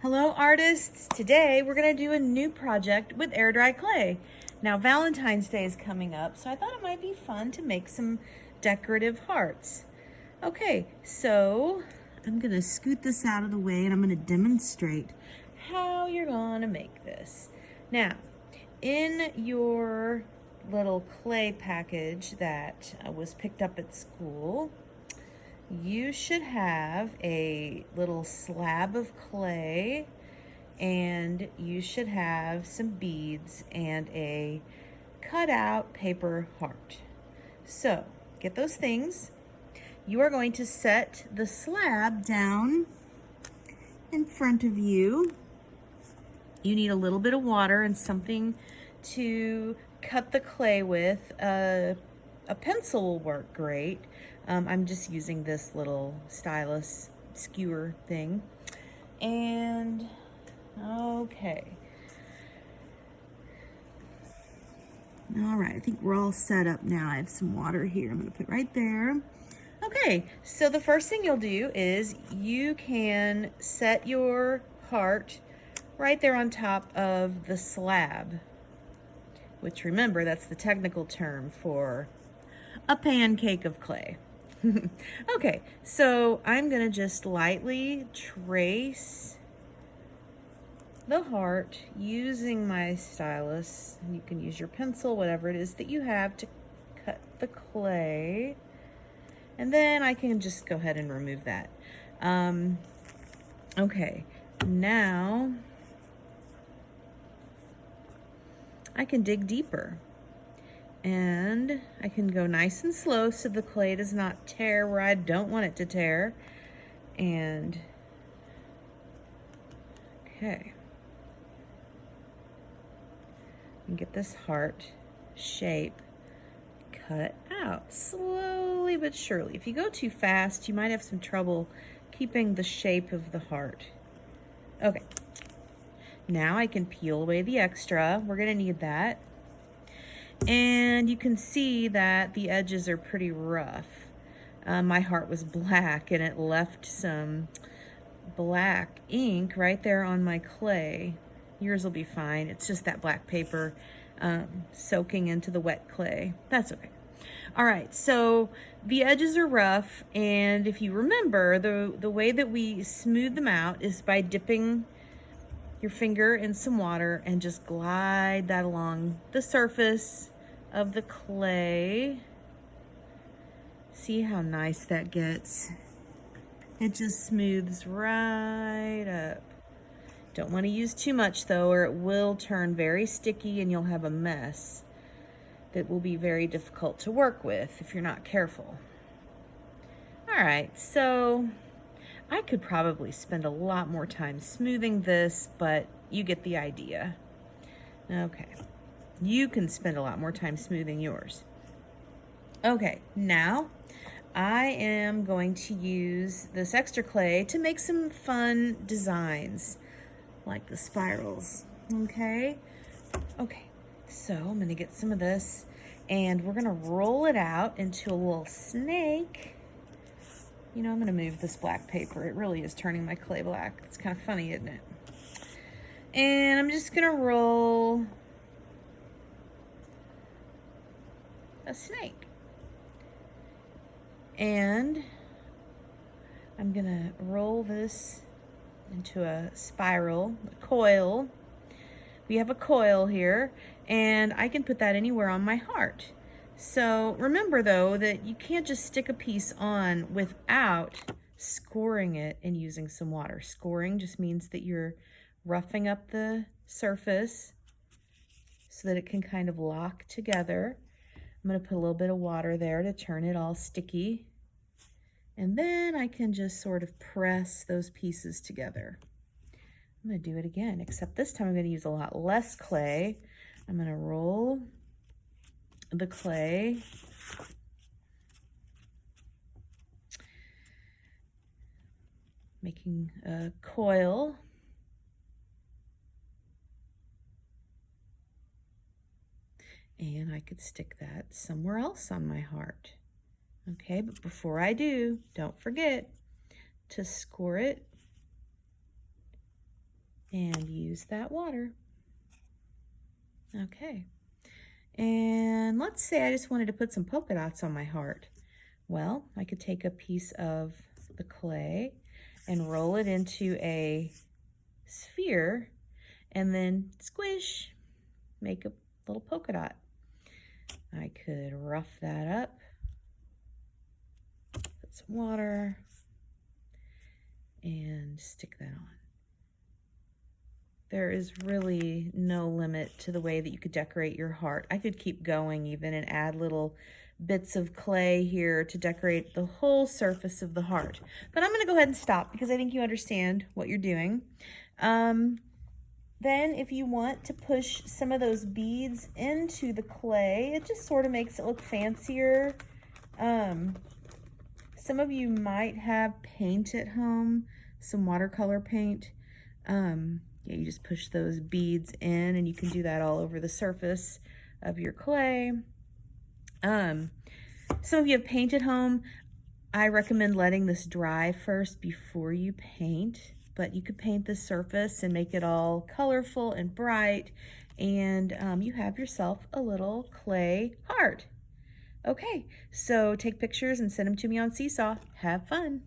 Hello artists! Today we're going to do a new project with air dry clay. Now Valentine's Day is coming up, so I thought it might be fun to make some decorative hearts. Okay, so I'm going to scoot this out of the way and I'm going to demonstrate how you're going to make this. Now, in your little clay package that was picked up at school, you should have a little slab of clay, and you should have some beads and a cutout paper heart. So get those things. You are going to set the slab down in front of you. You need a little bit of water and something to cut the clay with. A pencil will work great. I'm just using this little stylus skewer thing. And okay. All right, I think we're all set up now. I have some water here. I'm gonna put right there. Okay, so the first thing you'll do is you can set your heart right there on top of the slab, which, remember, that's the technical term for a pancake of clay. Okay, so I'm gonna just lightly trace the heart using my stylus. You can use your pencil, whatever it is that you have, to cut the clay. And then I can just go ahead and remove that. Okay, now I can dig deeper. And I can go nice and slow so the clay does not tear where I don't want it to tear. And okay. And get this heart shape cut out slowly but surely. If you go too fast, you might have some trouble keeping the shape of the heart. Okay. Now I can peel away the extra. We're gonna need that. And you can see that the edges are pretty rough. My heart was black and it left some black ink right there on my clay. Yours will be fine. It's just that black paper soaking into the wet clay. That's okay. All right, so the edges are rough, and if you remember, the way that we smooth them out is by dipping your finger in some water and just glide that along the surface of the clay. See how nice that gets? It just smooths right up. Don't want to use too much though, or it will turn very sticky and you'll have a mess that will be very difficult to work with if you're not careful. All right, so I could probably spend a lot more time smoothing this, but you get the idea. Okay, you can spend a lot more time smoothing yours. Okay, now I am going to use this extra clay to make some fun designs, like the spirals, okay? Okay, so I'm gonna get some of this and we're gonna roll it out into a little snake. You know, I'm gonna move this black paper. It really is turning my clay black. It's kind of funny, isn't it? And I'm just gonna roll a snake. And I'm gonna roll this into a spiral, a coil. We have a coil here, and I can put that anywhere on my heart. So remember though that you can't just stick a piece on without scoring it and using some water. Scoring just means that you're roughing up the surface so that it can kind of lock together. I'm gonna put a little bit of water there to turn it all sticky. And then I can just sort of press those pieces together. I'm gonna do it again, except this time I'm gonna use a lot less clay. I'm gonna roll the clay. Making a coil. And I could stick that somewhere else on my heart. Okay, but before I do, don't forget to score it and use that water. Okay. And let's say I just wanted to put some polka dots on my heart. Well, I could take a piece of the clay and roll it into a sphere and then squish, make a little polka dot. I could rough that up, put some water, and stick that on. There is really no limit to the way that you could decorate your heart. I could keep going even and add little bits of clay here to decorate the whole surface of the heart. But I'm going to go ahead and stop because I think you understand what you're doing. Then if you want to push some of those beads into the clay, it just sort of makes it look fancier. Some of you might have paint at home, some watercolor paint. Yeah, you just push those beads in and you can do that all over the surface of your clay. Some of you have paint at home. I recommend letting this dry first before you paint, but you could paint the surface and make it all colorful and bright, and you have yourself a little clay heart. Okay, so take pictures and send them to me on Seesaw. Have fun.